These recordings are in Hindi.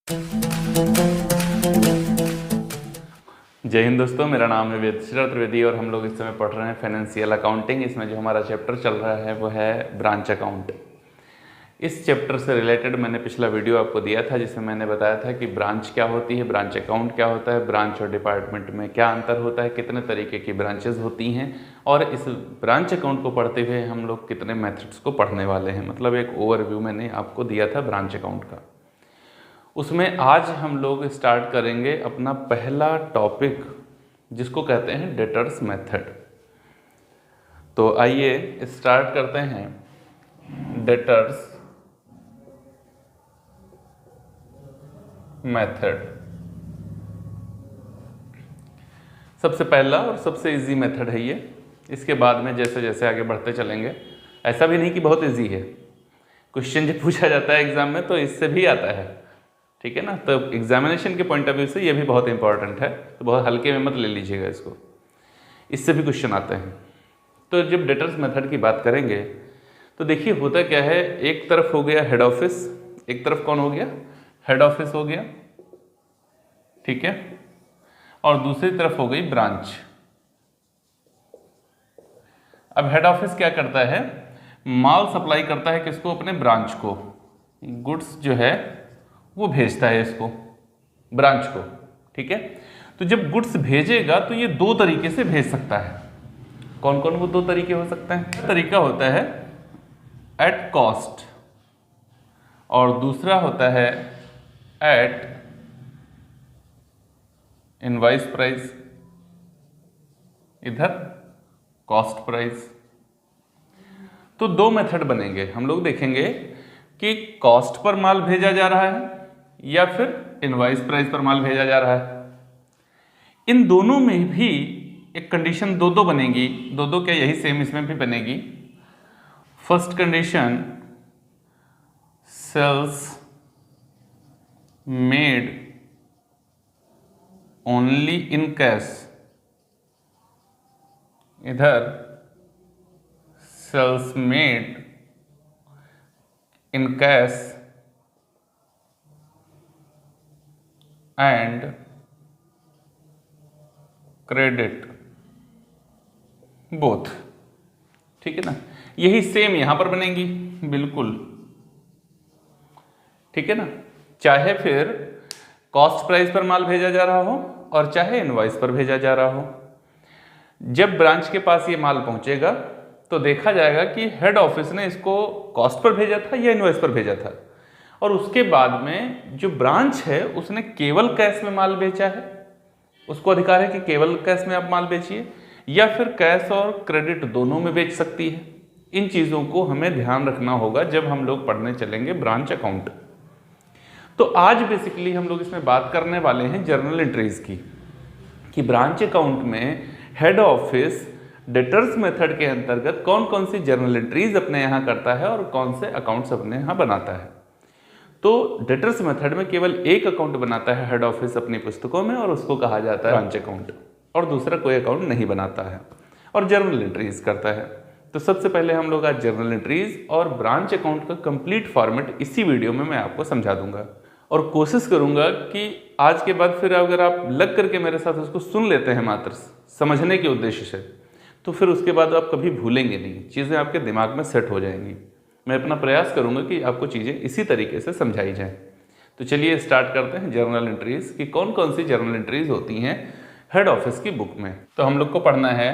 जय हिंद दोस्तों, मेरा नाम है वेदश्री त्रिवेदी और हम लोग इस समय पढ़ रहे हैं फाइनेंशियल अकाउंटिंग। इसमें जो हमारा चैप्टर चल रहा है वो है ब्रांच अकाउंट। इस चैप्टर से रिलेटेड मैंने पिछला वीडियो आपको दिया था जिसमें मैंने बताया था कि ब्रांच क्या होती है, ब्रांच अकाउंट क्या होता है, ब्रांच और डिपार्टमेंट में क्या अंतर होता है, कितने तरीके की ब्रांचेज होती हैं और इस ब्रांच अकाउंट को पढ़ते हुए हम लोग कितने मेथड्स को पढ़ने वाले हैं। मतलब एक ओवरव्यू मैंने आपको दिया था ब्रांच अकाउंट का। उसमें आज हम लोग स्टार्ट करेंगे अपना पहला टॉपिक जिसको कहते हैं डेटर्स मेथड। तो आइए स्टार्ट करते हैं डेटर्स मेथड। सबसे पहला और सबसे इजी मेथड है ये। इसके बाद में जैसे जैसे आगे बढ़ते चलेंगे, ऐसा भी नहीं कि बहुत इजी है, क्वेश्चन जब पूछा जाता है एग्जाम में तो इससे भी आता है, ठीक है ना। तो एग्जामिनेशन के पॉइंट ऑफ व्यू से ये भी बहुत इंपॉर्टेंट है, तो बहुत हल्के में मत ले लीजिएगा इसको, इससे भी क्वेश्चन आते हैं। तो जब डेटर्स मेथड की बात करेंगे तो देखिए होता क्या है, एक तरफ हो गया हेड ऑफिस, एक तरफ कौन हो गया, हेड ऑफिस हो गया, ठीक है, और दूसरी तरफ हो गई ब्रांच। अब हेड ऑफिस क्या करता है, माल सप्लाई करता है किसको, अपने ब्रांच को, गुड्स जो है वो भेजता है इसको ब्रांच को, ठीक है। तो जब गुड्स भेजेगा तो ये दो तरीके से भेज सकता है। कौन कौन वो दो तरीके हो सकते हैं, तरीका होता है एट कॉस्ट और दूसरा होता है एट इनवॉइस प्राइस, इधर कॉस्ट प्राइस। तो दो मेथड बनेंगे, हम लोग देखेंगे कि कॉस्ट पर माल भेजा जा रहा है या फिर इनवॉइस प्राइस पर माल भेजा जा रहा है। इन दोनों में भी एक कंडीशन दो बनेगी, दो क्या यही सेम इसमें भी बनेगी। First condition, sales made only in cash, इधर sales made in cash and credit both, ठीक है ना। यही सेम यहां पर बनेगी बिल्कुल, ठीक है ना। चाहे फिर कॉस्ट प्राइस पर माल भेजा जा रहा हो और चाहे इनवॉइस पर भेजा जा रहा हो। जब ब्रांच के पास ये माल पहुंचेगा तो देखा जाएगा कि हेड ऑफिस ने इसको कॉस्ट पर भेजा था या इनवॉइस पर भेजा था, और उसके बाद में जो ब्रांच है उसने केवल कैश में माल बेचा है, उसको अधिकार है कि केवल कैश में आप माल बेचिए, या फिर कैश और क्रेडिट दोनों में बेच सकती है। इन चीज़ों को हमें ध्यान रखना होगा जब हम लोग पढ़ने चलेंगे ब्रांच अकाउंट। तो आज बेसिकली हम लोग इसमें बात करने वाले हैं जर्नल एंट्रीज की, कि ब्रांच अकाउंट में हेड ऑफिस डेटर्स मेथड के अंतर्गत कौन कौन सी जर्नल एंट्रीज अपने यहाँ करता है और कौन से अकाउंट्स अपने यहाँ बनाता है। तो डेटर्स मेथड में केवल एक अकाउंट बनाता है हेड ऑफिस अपनी पुस्तकों में और उसको कहा जाता है ब्रांच अकाउंट, और दूसरा कोई अकाउंट नहीं बनाता है और जर्नल एंट्रीज करता है। तो सबसे पहले हम लोग आज जर्नल एंट्रीज और ब्रांच अकाउंट का कंप्लीट फॉर्मेट इसी वीडियो में मैं आपको समझा दूंगा, और कोशिश करूंगा कि आज के बाद फिर अगर आप लग करके मेरे साथ उसको सुन लेते हैं मात्र समझने के उद्देश्य से, तो फिर उसके बाद आप कभी भूलेंगे नहीं, चीज़ें आपके दिमाग में सेट हो जाएंगी। मैं अपना प्रयास करूंगा कि आपको चीज़ें इसी तरीके से समझाई जाएं। तो चलिए स्टार्ट करते हैं जर्नल एंट्रीज की कौन कौन सी जर्नल एंट्रीज होती हैं हेड ऑफिस की बुक में। तो हम लोग को पढ़ना है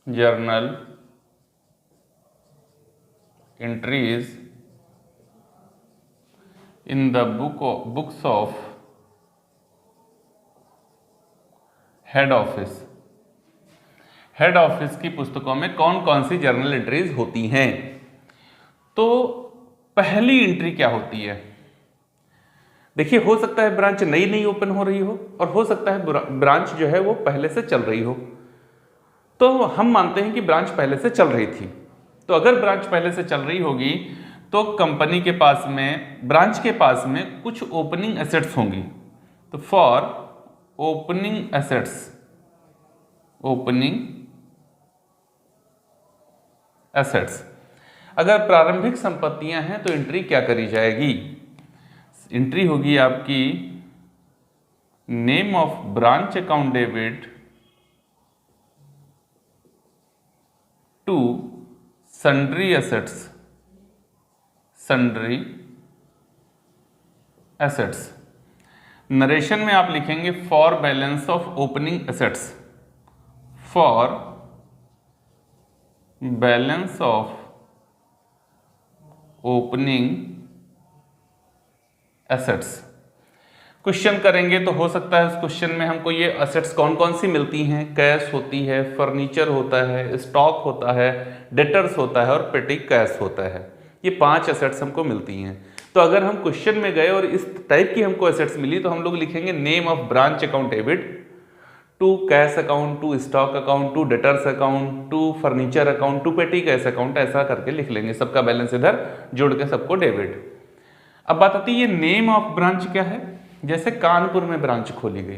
journal entries in the books of head office. Head office की पुस्तकों में कौन कौन सी जर्नल एंट्रीज होती हैं। तो पहली एंट्री क्या होती है, देखिए हो सकता है ब्रांच नई नई ओपन हो रही हो और हो सकता है ब्रांच जो है वो पहले से चल रही हो। तो हम मानते हैं कि ब्रांच पहले से चल रही थी, तो अगर ब्रांच पहले से चल रही होगी तो कंपनी के पास में, ब्रांच के पास में कुछ ओपनिंग एसेट्स होंगी। तो for opening assets, opening assets, अगर प्रारंभिक संपत्तियां हैं तो एंट्री क्या करी जाएगी, एंट्री होगी आपकी name of branch account debit to sundry assets, sundry assets. Narration में आप लिखेंगे for balance of opening assets, for balance of opening assets. Question करेंगे तो हो सकता है उस क्वेश्चन में हमको ये एसेट्स कौन कौन सी मिलती हैं, कैश होती है, फर्नीचर होता है, स्टॉक होता है, डेटर्स होता है और पेटी कैश होता है। ये 5 एसेट्स हमको मिलती हैं। तो अगर हम क्वेश्चन में गए और इस टाइप की हमको एसेट्स मिली तो हम लोग लिखेंगे name of branch account debit to cash account, to stock account, to debtors account, to furniture account, to petty cash account, ऐसा करके लिख लेंगे। सबका बैलेंस इधर जोड़ के सबको डेबिट। अब बात आती है ये नेम ऑफ ब्रांच क्या है। जैसे कानपुर में ब्रांच खोली गई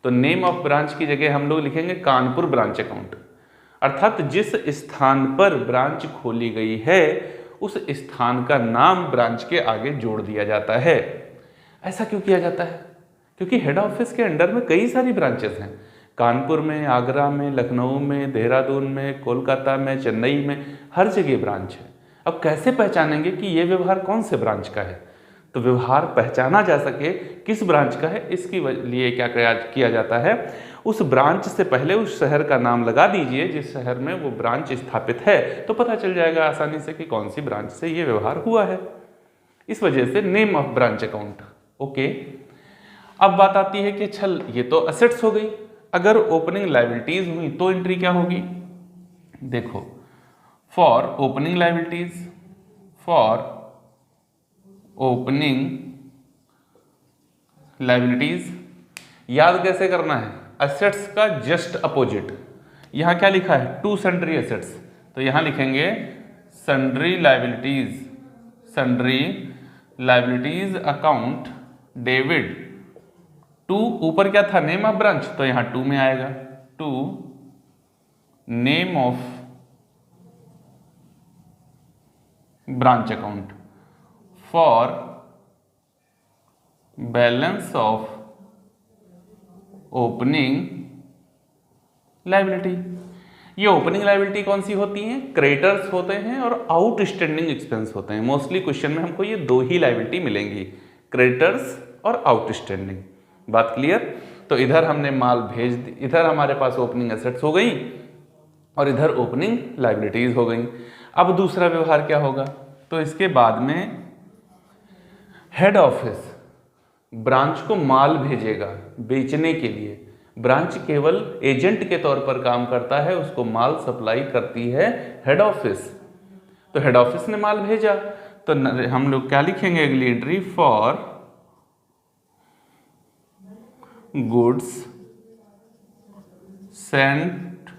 तो नेम ऑफ ब्रांच की जगह हम लोग लिखेंगे कानपुर ब्रांच अकाउंट, अर्थात जिस स्थान पर ब्रांच खोली गई है उस स्थान का नाम ब्रांच के आगे जोड़ दिया जाता है। ऐसा क्यों किया जाता है? क्योंकि हेड ऑफिस के अंडर में कई सारी ब्रांचेस हैं, कानपुर में, आगरा में, लखनऊ में, देहरादून में, कोलकाता में, चेन्नई में, हर जगह ब्रांच है। अब कैसे पहचानेंगे कि ये व्यवहार कौन से ब्रांच का है? तो व्यवहार पहचाना जा सके किस ब्रांच का है, इसके लिए क्या किया जाता है, उस ब्रांच से पहले उस शहर का नाम लगा दीजिए जिस शहर में वो ब्रांच स्थापित है, तो पता चल जाएगा आसानी से कि कौन सी ब्रांच से ये व्यवहार हुआ है। इस वजह से name of branch account. Okay, अब बात आती है कि चल ये तो असेट्स हो गई, अगर ओपनिंग लायबिलिटीज हुई तो एंट्री क्या होगी? देखो, for opening liabilities, for opening liabilities याद कैसे करना है? एसेट्स का जस्ट अपोजिट। यहां क्या लिखा है? टू सन्ड्री एसेट्स, तो यहां लिखेंगे sundry liabilities, sundry liabilities account debit to, ऊपर क्या था? नेम ऑफ ब्रांच, तो यहां टू में आएगा, to name of branch account for balance of opening liability. ये ओपनिंग लायबिलिटी कौन सी होती है? क्रेडिटर्स होते हैं और आउटस्टैंडिंग एक्सपेंस होते हैं। मोस्टली क्वेश्चन में हमको ये 2 ही लायबिलिटी मिलेंगी, क्रेडिटर्स और आउटस्टैंडिंग। बात क्लियर? तो इधर हमने माल भेज दी, इधर हमारे पास ओपनिंग एसेट्स हो गई और इधर ओपनिंग लायबिलिटीज हो गई। अब दूसरा व्यवहार क्या होगा? तो इसके बाद में हेड ऑफिस ब्रांच को माल भेजेगा बेचने के लिए। ब्रांच केवल एजेंट के तौर पर काम करता है, उसको माल सप्लाई करती है हेड ऑफिस। तो हेड ऑफिस ने माल भेजा तो हम लोग क्या लिखेंगे अगली entry? For goods sent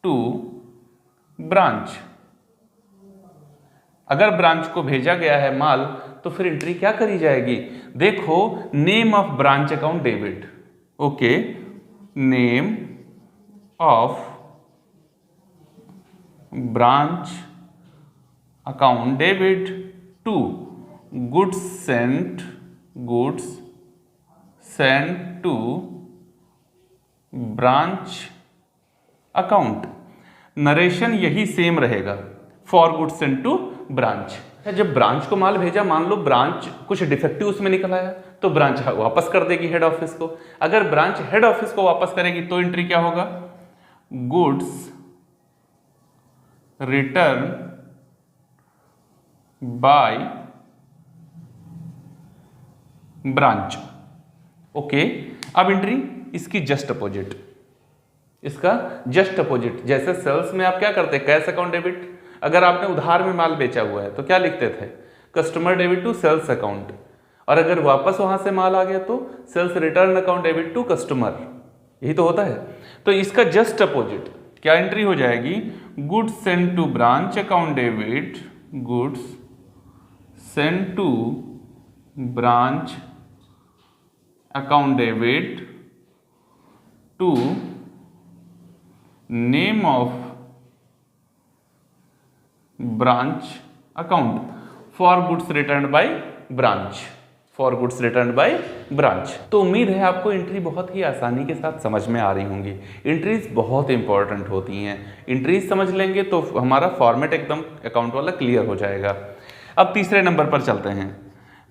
to branch. अगर ब्रांच को भेजा गया है माल तो फिर एंट्री क्या करी जाएगी? देखो, name of branch account debit. Okay, name of branch account debit to goods sent to branch account. Narration यही सेम रहेगा, for goods sent to branch. जब ब्रांच को माल भेजा, मान लो ब्रांच कुछ डिफेक्टिव उसमें निकल आया तो ब्रांच वापस कर देगी हेड ऑफिस को। अगर ब्रांच हेड ऑफिस को वापस करेगी तो एंट्री क्या होगा? Goods return by branch. Okay, अब एंट्री इसकी जस्ट अपोजिट, इसका जस्ट अपोजिट। जैसे सेल्स में आप क्या करते हैं? Cash account debit. अगर आपने उधार में माल बेचा हुआ है तो क्या लिखते थे? Customer debit to sales account. और अगर वापस वहां से माल आ गया तो sales return account debit to customer. यही तो होता है। तो इसका जस्ट अपोजिट क्या एंट्री हो जाएगी? Goods sent to branch account debit, goods sent to branch account debit to name of branch account for goods return by branch, for goods return by branch. तो उम्मीद है आपको एंट्री बहुत ही आसानी के साथ समझ में आ रही होंगी। एंट्रीज बहुत इंपॉर्टेंट होती हैं, एंट्रीज समझ लेंगे तो हमारा फॉर्मेट एकदम अकाउंट वाला क्लियर हो जाएगा। अब तीसरे नंबर पर चलते हैं।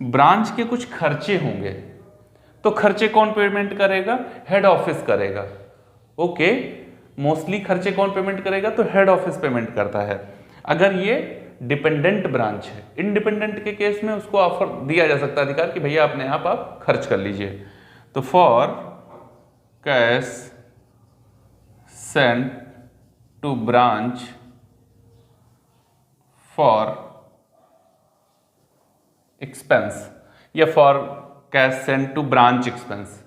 ब्रांच के कुछ खर्चे होंगे, तो खर्चे कौन पेमेंट करेगा? हेड ऑफिस करेगा। ओके, मोस्टली खर्चे कौन पेमेंट करेगा? तो हेड ऑफिस पेमेंट करता है। अगर ये डिपेंडेंट ब्रांच है, इंडिपेंडेंट के केस में उसको ऑफर दिया जा सकता है अधिकार कि भैया अपने आप खर्च कर लीजिए। तो for cash send to branch for expense या for cash send to branch expense.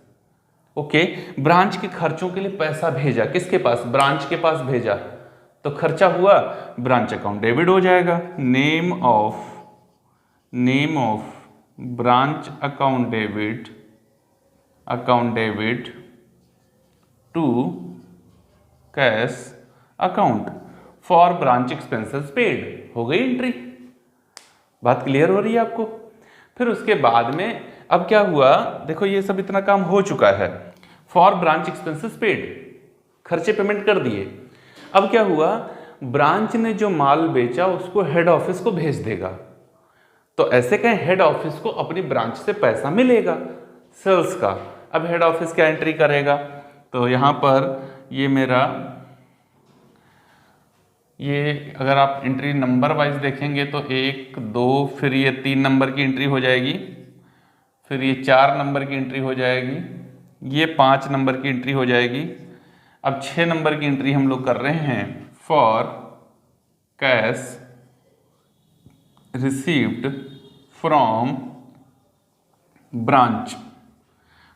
Okay, branch के खर्चों के लिए पैसा भेजा, किसके पास? ब्रांच के पास भेजा, तो खर्चा हुआ, ब्रांच अकाउंट डेबिट हो जाएगा। Name of branch account debit to cash account for branch expenses paid. हो गई एंट्री। बात क्लियर हो रही है आपको? फिर उसके बाद में अब क्या हुआ, देखो ये सब इतना काम हो चुका है। फॉर ब्रांच एक्सपेंसेस पेड, खर्चे पेमेंट कर दिए। अब क्या हुआ, ब्रांच ने जो माल बेचा उसको हेड ऑफिस को भेज देगा। तो ऐसे कहें हेड ऑफिस को अपनी ब्रांच से पैसा मिलेगा सेल्स का। अब हेड ऑफिस क्या एंट्री करेगा? तो यहां पर ये मेरा ये अगर आप एंट्री नंबर वाइज देखेंगे तो 1 2 फिर ये 3 नंबर की एंट्री हो जाएगी, फिर ये 4 नंबर की एंट्री हो जाएगी, ये 5 नंबर की एंट्री हो जाएगी। अब 6 नंबर की एंट्री हम लोग कर रहे हैं for cash received from branch.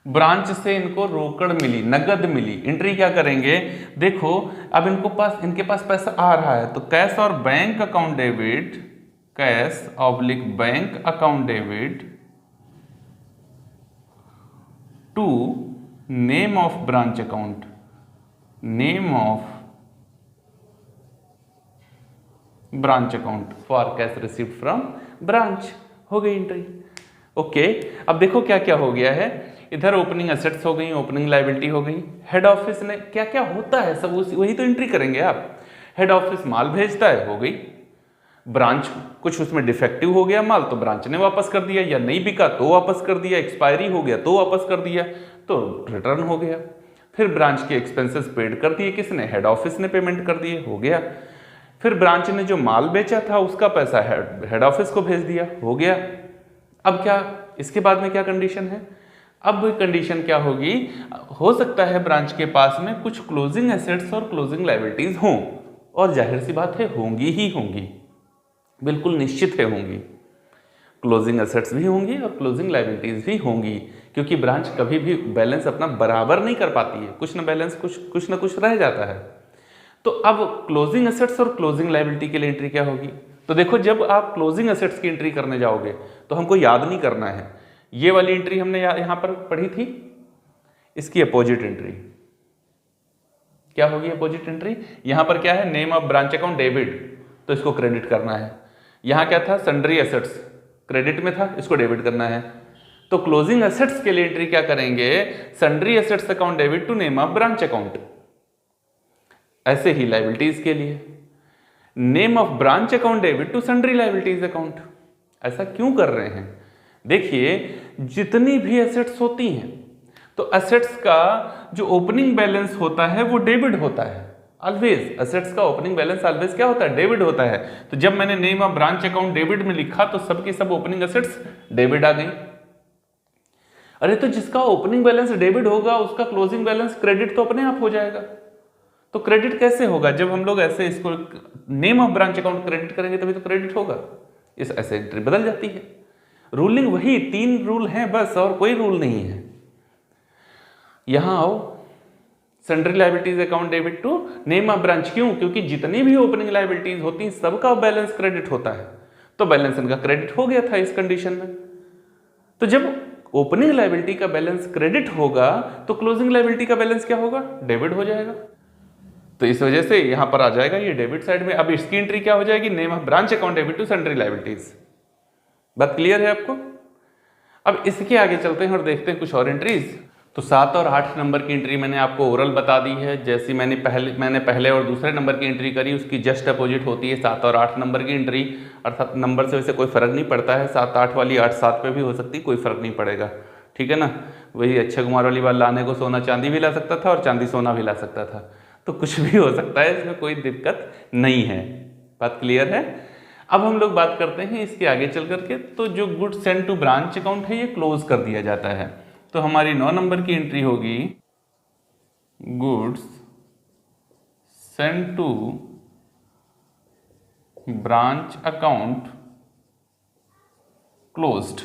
Branch से इनको रोकड़ मिली, नगद मिली। एंट्री क्या करेंगे? देखो अब इनके पास पैसा आ रहा है, तो कैश और bank account debit, cash oblique bank account debit to name of branch account, name of branch account for cash received from branch. हो गई एंट्री। ओके, अब देखो क्या क्या हो गया है। इधर ओपनिंग एसेट्स हो गई, ओपनिंग लायबिलिटी हो गई। हेड ऑफिस ने क्या क्या होता है सब वही तो एंट्री करेंगे आप। हेड ऑफिस माल भेजता है, हो गई। ब्रांच कुछ उसमें डिफेक्टिव हो गया माल तो ब्रांच ने वापस कर दिया, या नहीं बिका तो वापस कर दिया, एक्सपायरी हो गया तो वापस कर दिया, तो रिटर्न हो गया। फिर ब्रांच के एक्सपेंसेस पेड कर दिए किसने? हेड ऑफिस ने पेमेंट कर दिए, हो गया। फिर ब्रांच ने जो माल बेचा था उसका पैसा हेड ऑफिस को भेज दिया, हो गया। अब क्या इसके बाद में क्या कंडीशन है? अब कंडीशन क्या होगी? हो सकता है ब्रांच के पास में कुछ क्लोजिंग एसेट्स और क्लोजिंग लायबिलिटीज हों, और जाहिर सी बात है होंगी ही होंगी, बिल्कुल निश्चित है होंगी। क्लोजिंग एसेट्स भी होंगी और क्लोजिंग लायबिलिटीज भी होंगी, क्योंकि ब्रांच कभी भी बैलेंस अपना बराबर नहीं कर पाती है, कुछ ना बैलेंस कुछ ना कुछ रह जाता है। तो अब क्लोजिंग एसेट्स और क्लोजिंग लायबिलिटी के लिए एंट्री क्या होगी? तो देखो जब आप क्लोजिंग एसेट्स की एंट्री करने जाओगे तो हमको याद नहीं करना है, ये वाली एंट्री हमने यहां पर पढ़ी थी, इसकी अपोजिट एंट्री क्या होगी? अपोजिट एंट्री यहां पर क्या है? Name of branch account debit, तो इसको क्रेडिट करना है। यहां क्या था? सन्ड्री एसेट्स, क्रेडिट में था, इसको डेबिट करना है। तो क्लोजिंग एसेट्स के लिए एंट्री क्या करेंगे? Sundry assets account debit to name of branch account. ऐसे ही लायबिलिटीज के लिए name of branch account debit to sundry liabilities account. ऐसा क्यों कर रहे हैं? देखिए जितनी भी एसेट्स होती हैं तो एसेट्स का जो ओपनिंग बैलेंस होता है वो डेबिट होता है ऑलवेज। एसेट्स का ओपनिंग बैलेंस ऑलवेज क्या होता है? डेबिट होता है। तो जब मैंने name of branch account debit में लिखा तो सबकी सब ओपनिंग एसेट्स डेबिट आ गई। अरे तो जिसका ओपनिंग बैलेंस डेबिट होगा उसका क्लोजिंग बैलेंस क्रेडिट तो अपने आप हो जाएगा। तो क्रेडिट कैसे होगा? जब हम लोग ऐसे इसको name of branch account credit करेंगे तभी तो क्रेडिट होगा। इस ऐसे एंट्री बदल जाती है। रूलिंग वही 3 रूल हैं बस, और कोई रूल नहीं है। यहां आओ, sundry liabilities account debit to name of branch. क्यों? क्योंकि जितनी भी ओपनिंग लायबिलिटीज होती हैं सबका बैलेंस क्रेडिट होता है, तो बैलेंस इनका क्रेडिट हो गया था इस कंडीशन में। तो जब ओपनिंग लायबिलिटी का बैलेंस क्रेडिट होगा तो क्लोजिंग लायबिलिटी का बैलेंस क्या होगा? डेबिट हो जाएगा। तो इस वजह से यहां पर आ जाएगा ये डेबिट साइड में। अब इसकी एंट्री क्या हो जाएगी? Name of branch account debit to sundry liabilities. बात क्लियर है आपको? अब इसके आगे चलते हैं और देखते हैं कुछ और एंट्रीज। तो 7 और 8 नंबर की एंट्री मैंने आपको ओरल बता दी है। जैसी मैंने पहले और दूसरे नंबर की एंट्री करी, उसकी जस्ट अपोजिट होती है 7 और 8 नंबर की एंट्री। अर्थात नंबर से वैसे कोई फ़र्क नहीं पड़ता है, 7 8 वाली 8 7 पे भी हो सकती, कोई फ़र्क नहीं पड़ेगा, ठीक है ना। वही अक्षय कुमार वाली बात, लाने को सोना चांदी भी ला सकता था और चांदी सोना भी ला सकता था, तो कुछ भी हो सकता है, इसमें कोई दिक्कत नहीं है। बात क्लियर है। अब हम लोग बात करते हैं इसके आगे चल करके। तो जो goods send to branch account है ये क्लोज कर दिया जाता है। तो हमारी 9 नंबर की एंट्री होगी goods send to branch account closed.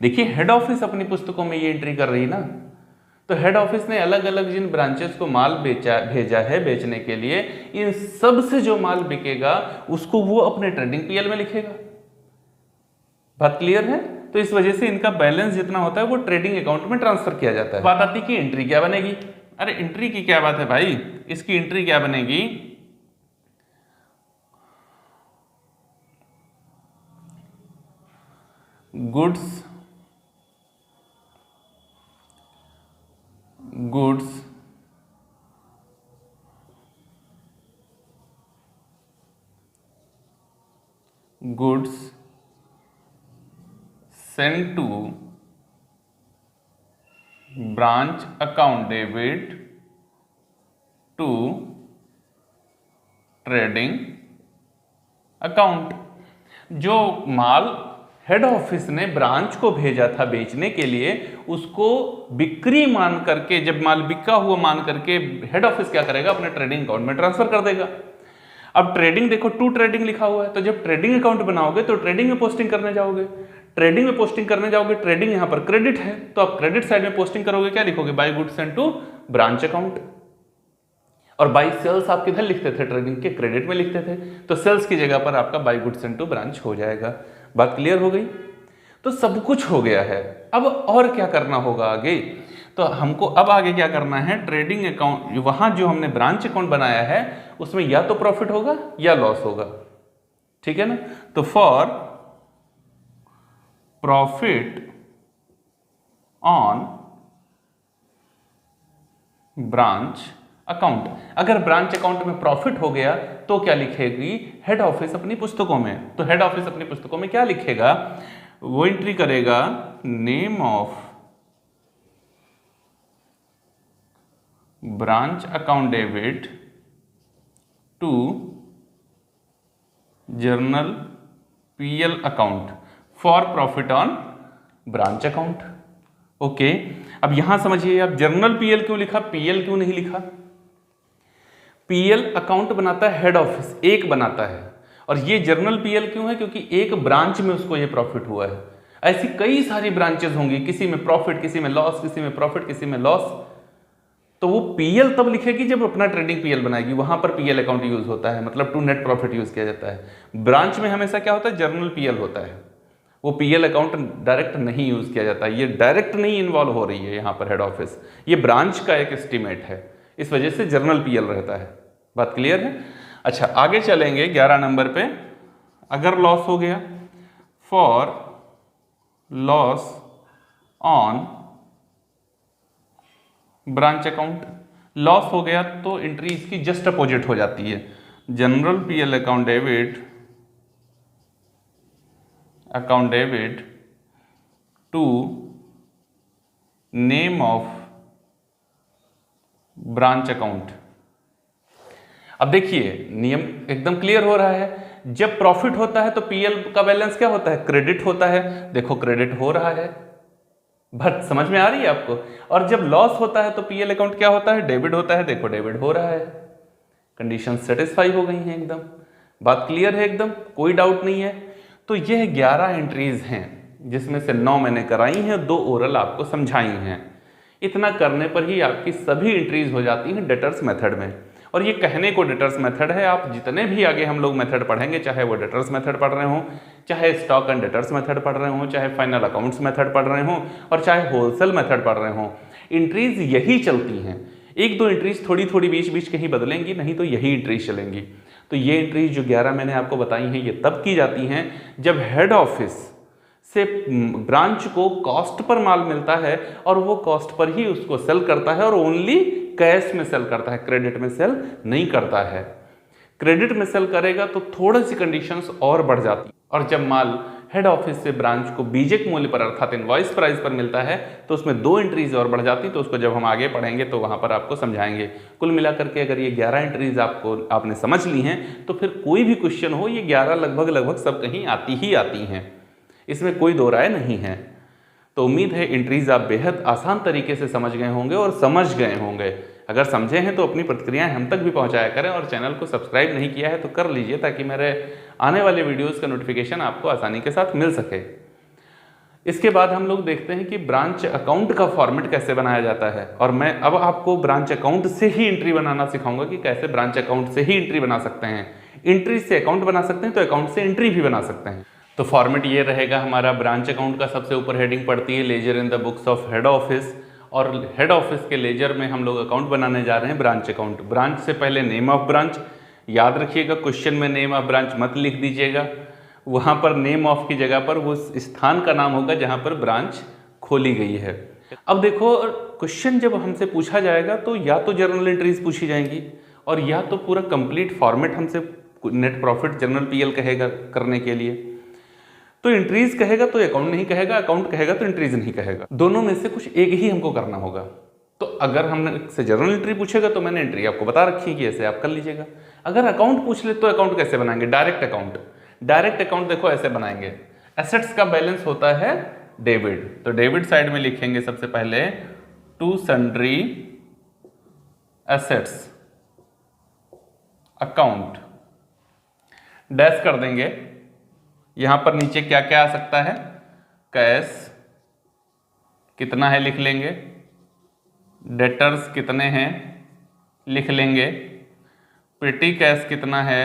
देखिए हेड ऑफिस अपनी पुस्तकों में ये एंट्री कर रही ना, तो हेड ऑफिस ने अलग अलग जिन ब्रांचेस को माल भेजा है बेचने के लिए, इन सब से जो माल बिकेगा उसको वो अपने ट्रेडिंग पीएल में लिखेगा। बात क्लियर है। तो इस वजह से इनका बैलेंस जितना होता है वो ट्रेडिंग अकाउंट में ट्रांसफर किया जाता है। बात आती है कि एंट्री क्या बनेगी। अरे एंट्री की क्या बात है भाई, इसकी एंट्री क्या बनेगी, goods sent to branch account debit to trading account। जो माल हेड ऑफिस ने ब्रांच को भेजा था बेचने के लिए, उसको बिक्री मान करके, जब माल बिका हुआ मान करके हेड ऑफिस क्या करेगा, अपने ट्रेडिंग अकाउंट में ट्रांसफर कर देगा। अब ट्रेडिंग देखो, टू ट्रेडिंग लिखा हुआ है, तो जब ट्रेडिंग अकाउंट बनाओगे तो ट्रेडिंग में पोस्टिंग करने जाओगे, ट्रेडिंग यहाँ पर क्रेडिट है, तो आप क्रेडिट साइड में पोस्टिंग करोगे, क्या लिखोगे, by goods send to branch account. और बाय सेल्स आप किधर लिखते थे, ट्रेडिंग के क्रेडिट में लिखते थे, तो सेल्स की जगह पर आपका by goods send to branch हो जाएगा। बात क्लियर हो गई। तो सब कुछ हो गया है। अब और क्या करना होगा आगे, तो हमको अब आगे क्या करना है, ट्रेडिंग अकाउंट, वहां जो हमने ब्रांच अकाउंट बनाया है उसमें या तो प्रॉफिट होगा या लॉस होगा, ठीक है ना। तो for profit on branch account, अगर ब्रांच अकाउंट में प्रॉफिट हो गया तो क्या लिखेगी हेड ऑफिस अपनी पुस्तकों में। तो हेड ऑफिस अपनी पुस्तकों में क्या लिखेगा, वो एंट्री करेगा name of branch account debit to journal PL account for profit on branch account. Okay, अब यहां समझिए आप, जर्नल पीएल क्यों लिखा, पीएल क्यों नहीं लिखा। पीएल अकाउंट बनाता है हेड ऑफिस, एक बनाता है, और ये जर्नल पीएल क्यों है, क्योंकि एक ब्रांच में उसको ये प्रॉफिट हुआ है। ऐसी कई सारी ब्रांचेस होंगी, किसी में प्रॉफिट, किसी में लॉस, किसी में प्रॉफिट, किसी में लॉस, तो वो पीएल तब लिखेगी जब अपना ट्रेडिंग पीएल बनाएगी, वहां पर पीएल अकाउंट यूज होता है, मतलब टू नेट प्रॉफिट यूज किया जाता है। ब्रांच में हमेशा क्या होता है, जर्नल पीएल होता है, वो पीएल अकाउंट डायरेक्ट नहीं यूज किया जाता है, ये डायरेक्ट नहीं इन्वॉल्व हो रही है यहाँ पर हेड ऑफिस, ये ब्रांच का एक एस्टीमेट है, इस वजह से जर्नल पीएल रहता है। बात क्लियर है। अच्छा आगे चलेंगे 11 नंबर पे, अगर लॉस हो गया, for loss on branch account, loss हो गया तो एंट्री इसकी जस्ट अपोजिट हो जाती है, general PL account debit to name of branch account. अब देखिए नियम एकदम क्लियर हो रहा है, जब प्रॉफिट होता है तो पीएल का बैलेंस क्या होता है, क्रेडिट होता है, देखो क्रेडिट हो रहा है, बात समझ में आ रही है आपको। और जब लॉस होता है तो पीएल अकाउंट क्या होता है, डेबिट होता है, देखो डेबिट हो रहा है। कंडीशन सेटिस्फाई हो गई हैं एकदम, बात क्लियर है एकदम, कोई डाउट नहीं है। तो यह 11 एंट्रीज हैं, जिसमें से 9 मैंने कराई हैं, 2 ओरल आपको समझाई हैं। इतना करने पर ही आपकी सभी एंट्रीज हो जाती हैं डेटर्स मेथड में। और ये कहने को डेटर्स मेथड है, आप जितने भी आगे हम लोग मेथड पढ़ेंगे, चाहे वो डेटर्स मेथड पढ़ रहे हों, चाहे स्टॉक एंड डेटर्स मेथड पढ़ रहे हों, चाहे फाइनल अकाउंट्स मेथड पढ़ रहे हों, और चाहे होलसेल मेथड पढ़ रहे हों, एंट्रीज यही चलती हैं। 1-2 एंट्रीज थोड़ी थोड़ी बीच बीच कहीं बदलेंगी, नहीं तो यही एंट्रीज चलेंगी। तो ये एंट्रीज जो 11 मैंने आपको बताई हैं, ये तब की जाती हैं जब हेड ऑफिस से ब्रांच को कॉस्ट पर माल मिलता है और वो कॉस्ट पर ही उसको सेल करता है और ओनली कैश में सेल करता है, क्रेडिट में सेल नहीं करता है। क्रेडिट में सेल करेगा तो थोड़ी सी कंडीशंस और बढ़ जाती है, और जब माल हेड ऑफिस से ब्रांच को बीजेक मूल्य पर अर्थात इनवॉइस प्राइस पर मिलता है तो उसमें 2 एंट्रीज और बढ़ जाती, तो उसको जब हम आगे पढ़ेंगे तो वहां पर आपको समझाएंगे। कुल मिलाकर के अगर ये 11 एंट्रीज आपने समझ ली हैं तो फिर कोई भी क्वेश्चन हो, ये 11 लगभग सब कहीं आती ही आती हैं, इसमें कोई दो राय नहीं है। तो उम्मीद है एंट्रीज आप बेहद आसान तरीके से समझ गए होंगे और समझ गए होंगे। अगर समझे हैं तो अपनी प्रतिक्रियाएं हम तक भी पहुंचाया करें, और चैनल को सब्सक्राइब नहीं किया है तो कर लीजिए ताकि मेरे आने वाले वीडियोस का नोटिफिकेशन आपको आसानी के साथ मिल सके। इसके बाद हम लोग देखते हैं कि ब्रांच अकाउंट का फॉर्मेट कैसे बनाया जाता है, और मैं अब आपको ब्रांच अकाउंट से ही एंट्री बनाना सिखाऊंगा कि कैसे ब्रांच अकाउंट से ही एंट्री बना सकते हैं। एंट्री से अकाउंट बना सकते हैं तो अकाउंट से एंट्री भी बना सकते हैं। तो फॉर्मेट ये रहेगा हमारा, ब्रांच अकाउंट का सबसे ऊपर हेडिंग पड़ती है ledger in the books of head office, और हेड ऑफिस के लेजर में हम लोग अकाउंट बनाने जा रहे हैं ब्रांच अकाउंट। ब्रांच से पहले नेम ऑफ ब्रांच, याद रखिएगा क्वेश्चन में नेम ऑफ ब्रांच मत लिख दीजिएगा, वहाँ पर नेम ऑफ की जगह पर वो स्थान का नाम होगा जहाँ पर ब्रांच खोली गई है। अब देखो क्वेश्चन जब हमसे पूछा जाएगा तो या तो जर्नल एंट्रीज पूछी जाएंगी और या तो पूरा कंप्लीट फॉर्मेट हमसे नेट प्रॉफिट जर्नल पीएल कहेगा करने के लिए। तो एंट्रीज कहेगा तो अकाउंट नहीं कहेगा, अकाउंट कहेगा तो एंट्रीज नहीं कहेगा, दोनों में से कुछ एक ही हमको करना होगा। तो अगर हमने से जर्नल एंट्री पूछेगा तो मैंने एंट्री आपको बता रखी है कि ऐसे आप कर लीजिएगा। अगर अकाउंट पूछ ले तो अकाउंट कैसे बनाएंगे, डायरेक्ट अकाउंट। डायरेक्ट अकाउंट देखो ऐसे बनाएंगे, एसेट्स का बैलेंस होता है डेबिट, तो डेबिट साइड में लिखेंगे सबसे पहले to sundry assets account, dash कर देंगे। यहां पर नीचे क्या क्या आ सकता है, कैश कितना है लिख लेंगे, डेटर्स कितने हैं लिख लेंगे, पेटी कैश कितना है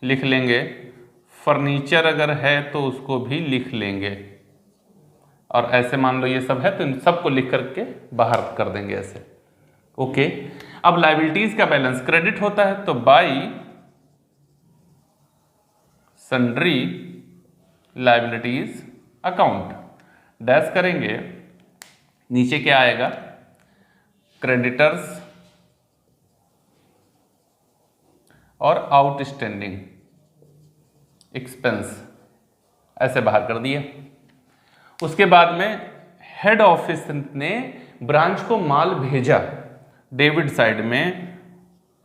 लिख लेंगे, फर्नीचर अगर है तो उसको भी लिख लेंगे, और ऐसे मान लो ये सब है तो इन सबको लिख करके बाहर कर देंगे ऐसे। ओके, अब लायबिलिटीज का बैलेंस क्रेडिट होता है तो by sundry liabilities account, dash करेंगे, नीचे क्या आएगा, क्रेडिटर्स और आउटस्टैंडिंग एक्सपेंस, ऐसे बाहर कर दिया। उसके बाद में हेड ऑफिस ने ब्रांच को माल भेजा डेबिट साइड में,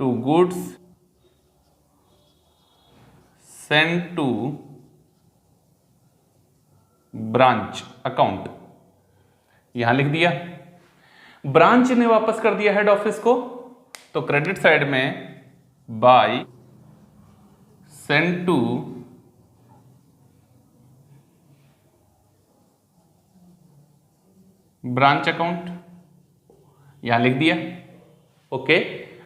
to goods send to branch account, यहां लिख दिया। ब्रांच ने वापस कर दिया हेड ऑफिस को, तो क्रेडिट साइड में by send to branch account, यहां लिख दिया। ओके,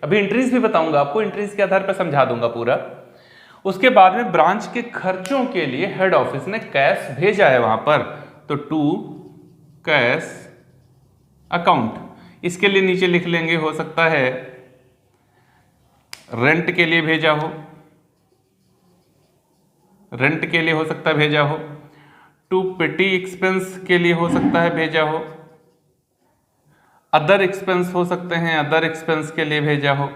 अभी एंट्रीज भी बताऊंगा आपको, एंट्रीज के आधार पर समझा दूंगा पूरा। उसके बाद में ब्रांच के खर्चों के लिए हेड ऑफिस ने कैश भेजा है वहां पर, तो टू कैश अकाउंट, इसके लिए नीचे लिख लेंगे, हो सकता है रेंट के लिए भेजा हो, रेंट के लिए हो सकता है भेजा हो, टू पेटी एक्सपेंस के लिए हो सकता है भेजा हो, अदर एक्सपेंस हो सकते हैं, अदर एक्सपेंस के लिए भेजा हो,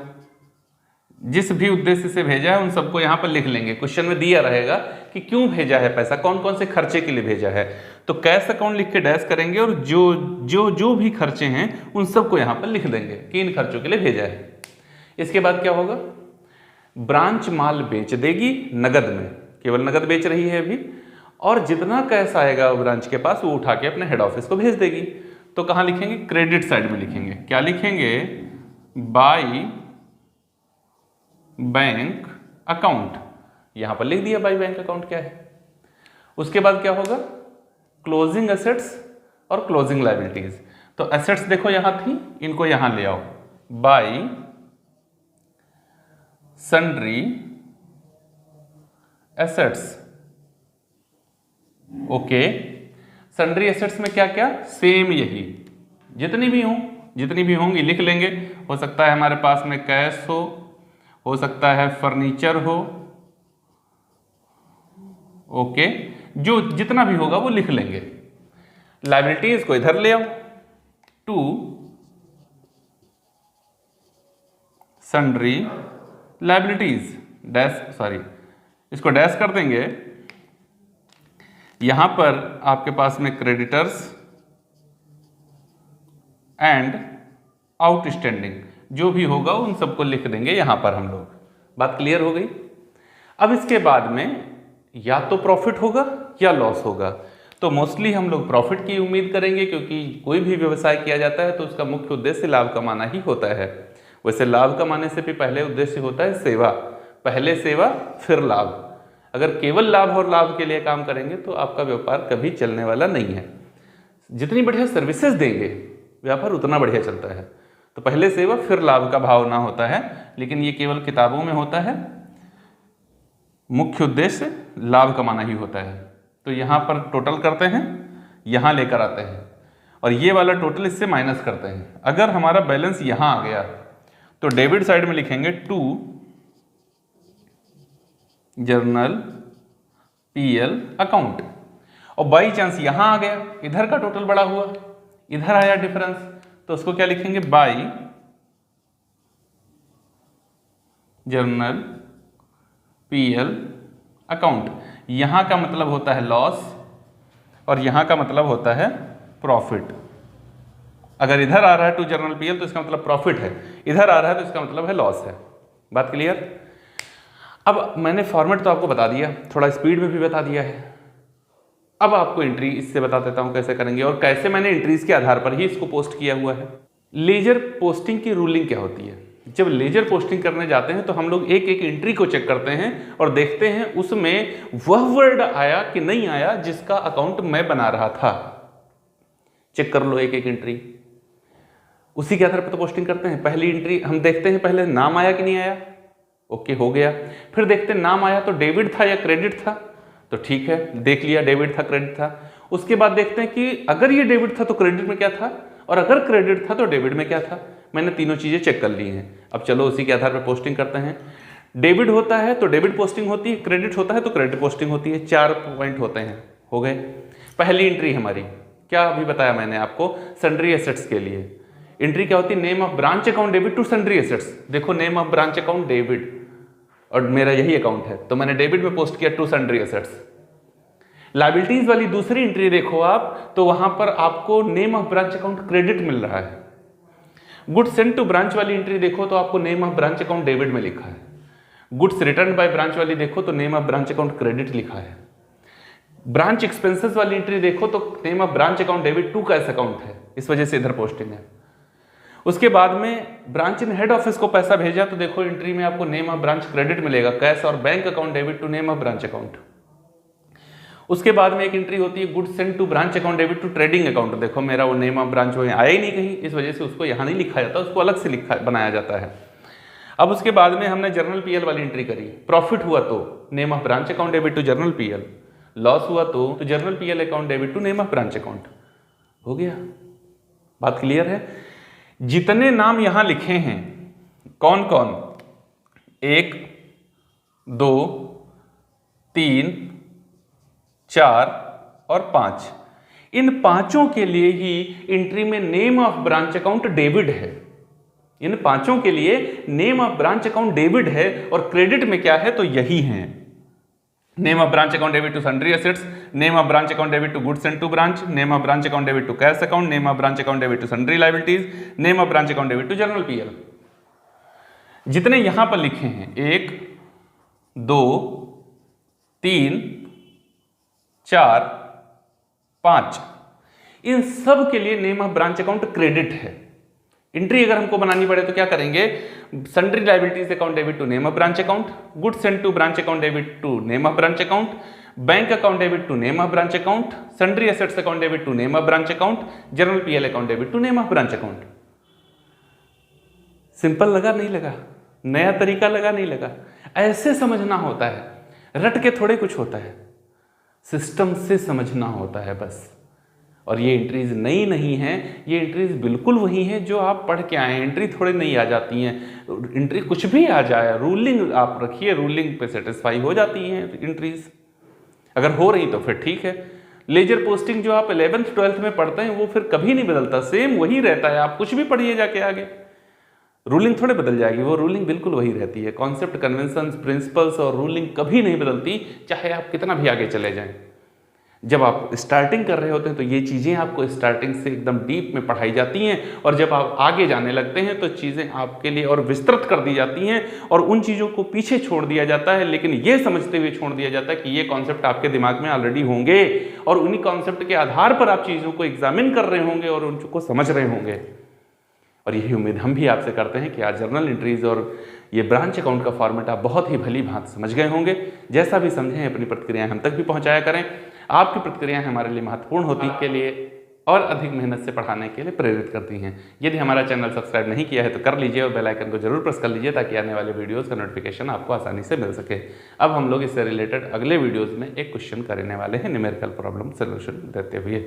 जिस भी उद्देश्य से भेजा है उन सबको यहां पर लिख लेंगे। क्वेश्चन में दिया रहेगा कि क्यों भेजा है पैसा, कौन कौन से खर्चे के लिए भेजा है, तो कैश अकाउंट लिख के डैश करेंगे और जो भी खर्चे हैं उन सबको यहां पर लिख देंगे कि इन खर्चों के लिए भेजा है। इसके बाद क्या होगा, ब्रांच माल बेच देगी नगद में, केवल नगद बेच रही है अभी, और जितना कैश आएगा ब्रांच के पास वो उठा के अपने हेड ऑफिस को भेज देगी। तो कहां लिखेंगे, क्रेडिट साइड में लिखेंगे, क्या लिखेंगे, बाय बैंक अकाउंट, यहां पर लिख दिया बाय बैंक अकाउंट क्या है। उसके बाद क्या होगा, क्लोजिंग एसेट्स और क्लोजिंग लायबिलिटीज, तो एसेट्स देखो यहां थी, इनको यहां ले आओ, bye sundry assets. Okay, sundry assets में क्या क्या, सेम यही, जितनी भी होंगी लिख लेंगे। हो सकता है हमारे पास में कैश हो सकता है फर्नीचर हो, ओके, जो जितना भी होगा वो लिख लेंगे। लायबिलिटीज को इधर ले आओ, to sundry liabilities dash, sorry इसको डैश कर देंगे। यहां पर आपके पास में क्रेडिटर्स एंड आउटस्टैंडिंग जो भी होगा उन सबको लिख देंगे यहां पर हम लोग। बात क्लियर हो गई। अब इसके बाद में या तो प्रॉफिट होगा या लॉस होगा, तो मोस्टली हम लोग प्रॉफिट की उम्मीद करेंगे, क्योंकि कोई भी व्यवसाय किया जाता है तो उसका मुख्य उद्देश्य लाभ कमाना ही होता है। वैसे लाभ कमाने से भी पहले उद्देश्य होता है सेवा, पहले सेवा फिर लाभ। अगर केवल लाभ और लाभ के लिए काम करेंगे तो आपका व्यापार कभी चलने वाला नहीं है। जितनी बढ़िया सर्विसेज देंगे व्यापार उतना बढ़िया चलता है। तो पहले सेवा फिर लाभ का भावना होता है, लेकिन ये केवल किताबों में होता है, मुख्य उद्देश्य लाभ कमाना ही होता है। तो यहाँ पर टोटल करते हैं, यहाँ लेकर आते हैं और ये वाला टोटल इससे माइनस करते हैं। अगर हमारा बैलेंस यहाँ आ गया तो डेबिट साइड में लिखेंगे टू जर्नल पीएल अकाउंट, और बाई चांस यहां आ गया, इधर का टोटल बड़ा हुआ, इधर आया डिफरेंस, तो उसको क्या लिखेंगे, बाई जर्नल पीएल अकाउंट। यहां का मतलब होता है लॉस और यहां का मतलब होता है प्रॉफिट। अगर इधर आ रहा है टू जर्नल पीएल तो इसका मतलब प्रॉफिट है, इधर आ रहा है तो इसका मतलब है लॉस है। बात क्लियर। अब मैंने फॉर्मेट तो आपको बता दिया, थोड़ा स्पीड में भी बता दिया है। अब आपको एंट्री इससे बता देता हूं कैसे करेंगे और कैसे मैंने एंट्रीज के आधार पर ही इसको पोस्ट किया हुआ है। लेजर पोस्टिंग की रूलिंग क्या होती है। जब लेजर पोस्टिंग करने जाते हैं तो हम लोग एक एक एंट्री को चेक करते हैं और देखते हैं उसमें वह वर्ड आया कि नहीं आया जिसका अकाउंट मैं बना रहा था। चेक कर लो एक एक एंट्री, उसी के आधार पर तो पोस्टिंग करते हैं। पहली एंट्री हम देखते हैं पहले नाम आया कि नहीं आया, ओके हो गया। फिर देखते हैं नाम आया तो डेबिट था या क्रेडिट था, तो ठीक है देख लिया डेबिट था क्रेडिट था। उसके बाद देखते हैं कि अगर ये डेबिट था तो क्रेडिट में क्या था, और अगर क्रेडिट था तो डेबिट में क्या था। मैंने तीनों चीजें चेक कर ली हैं। अब चलो उसी के आधार पर पोस्टिंग करते हैं। डेबिट होता है तो डेबिट पोस्टिंग होती है, क्रेडिट होता है तो क्रेडिट पोस्टिंग होती है। 4 पॉइंट होते हैं, हो गए। पहली एंट्री हमारी क्या अभी बताया मैंने आपको, सन्ड्री एसेट्स के लिए एंट्री क्या होती है, name of branch account debit to sundry assets. देखो name of branch account debit और मेरा यही अकाउंट है तो मैंने डेबिट में पोस्ट किया टू सन्ड्री एसेट्स। लायबिलिटीज वाली दूसरी एंट्री देखो आप, तो वहां पर आपको name of branch account credit मिल रहा है। गुड्स सेंट टू ब्रांच वाली एंट्री देखो तो आपको name of branch account debit में लिखा है। गुड्स रिटर्न बाय ब्रांच वाली देखो तो name of branch account credit लिखा है। ब्रांच एक्सपेंसेस वाली एंट्री देखो तो name of branch account debit to cash account है, इस वजह से इधर पोस्टिंग है। उसके बाद में ब्रांच इन हेड ऑफिस को पैसा भेजा तो देखो एंट्री में आपको नेम ऑफ ब्रांच क्रेडिट मिलेगा, कैश और bank account debit to name of branch account. उसके बाद में एक एंट्री होती है goods sent to branch account debit to trading account. देखो मेरा वो नेम ऑफ ब्रांच वो आया ही नहीं कहीं, इस वजह से उसको यहाँ नहीं लिखा जाता, उसको अलग से लिखा बनाया जाता है। अब उसके बाद में हमने जर्नल पीएल वाली एंट्री करी। प्रॉफिट हुआ तो name of branch account debit to journal PL, loss हुआ तो journal PL account debit to name of branch account. हो गया, बात क्लियर है। जितने नाम यहां लिखे हैं कौन कौन, 1 2 3 4 और 5, इन पांचों के लिए ही एंट्री में name of branch account debit है। इन पांचों के लिए name of branch account debit है और क्रेडिट में क्या है तो यही है। Name of branch account debit to sundry assets, name of branch account debit to goods sent to branch, name of branch account debit to cash account, name of branch account debit to sundry liabilities, name of branch account debit to journal PL. जितने यहां पर लिखे हैं 1 2 3 4 5, इन सब के लिए name of branch account credit है। एंट्री अगर हमको बनानी पड़े तो क्या करेंगे, sundry liabilities account debit to name of branch account, goods sent to branch account debit to name of branch account, bank account debit to name of branch account, sundry assets account debit to name of branch account, journal PL account debit to name of branch account. Simple लगा नहीं लगा, नया तरीका लगा नहीं लगा, ऐसे समझना होता है, रट के थोड़े कुछ होता है, सिस्टम से समझना होता है बस। और ये एंट्रीज नई नहीं है, ये एंट्रीज बिल्कुल वही हैं जो आप पढ़ के आए हैं। एंट्री थोड़े नई आ जाती हैं, एंट्री कुछ भी आ जाए, रूलिंग आप रखिए, रूलिंग पे सेटिस्फाई हो जाती हैं एंट्रीज। अगर हो रही तो फिर ठीक है। लेजर पोस्टिंग जो आप 11th 12th में पढ़ते हैं वो फिर कभी नहीं बदलता, सेम वही रहता है। आप कुछ भी पढ़िए जाके आगे, रूलिंग थोड़े बदल जाएगी, वो रूलिंग बिल्कुल वही रहती है। कॉन्सेप्ट, कन्वेंशंस, प्रिंसिपल्स और रूलिंग कभी नहीं बदलती, चाहे आप कितना भी आगे चले जाएं। जब आप स्टार्टिंग कर रहे होते हैं तो ये चीज़ें आपको स्टार्टिंग से एकदम डीप में पढ़ाई जाती हैं, और जब आप आगे जाने लगते हैं तो चीज़ें आपके लिए और विस्तृत कर दी जाती हैं और उन चीज़ों को पीछे छोड़ दिया जाता है, लेकिन ये समझते हुए छोड़ दिया जाता है कि ये कॉन्सेप्ट आपके दिमाग में ऑलरेडी होंगे और उन्हीं कॉन्सेप्ट के आधार पर आप चीज़ों को एग्जामिन कर रहे होंगे और उनको समझ रहे होंगे। और यही उम्मीद हम भी आपसे करते हैं कि आज जर्नल एंट्रीज और ये ब्रांच अकाउंट का फॉर्मेट आप बहुत ही भली भांति समझ गए होंगे। जैसा भी समझें अपनी प्रतिक्रियाएं हम तक भी पहुंचाया करें। आपकी प्रतिक्रियाएं हमारे लिए महत्वपूर्ण होती के लिए और अधिक मेहनत से पढ़ाने के लिए प्रेरित करती हैं। यदि हमारा चैनल सब्सक्राइब नहीं किया है तो कर लीजिए और बेल आइकन को जरूर प्रेस कर लीजिए ताकि आने वाले वीडियोस का नोटिफिकेशन आपको आसानी से मिल सके। अब हम लोग इससे रिलेटेड अगले वीडियोज़ में एक क्वेश्चन करने वाले हैं न्यूमेरिकल प्रॉब्लम सोल्यूशन देते हुए।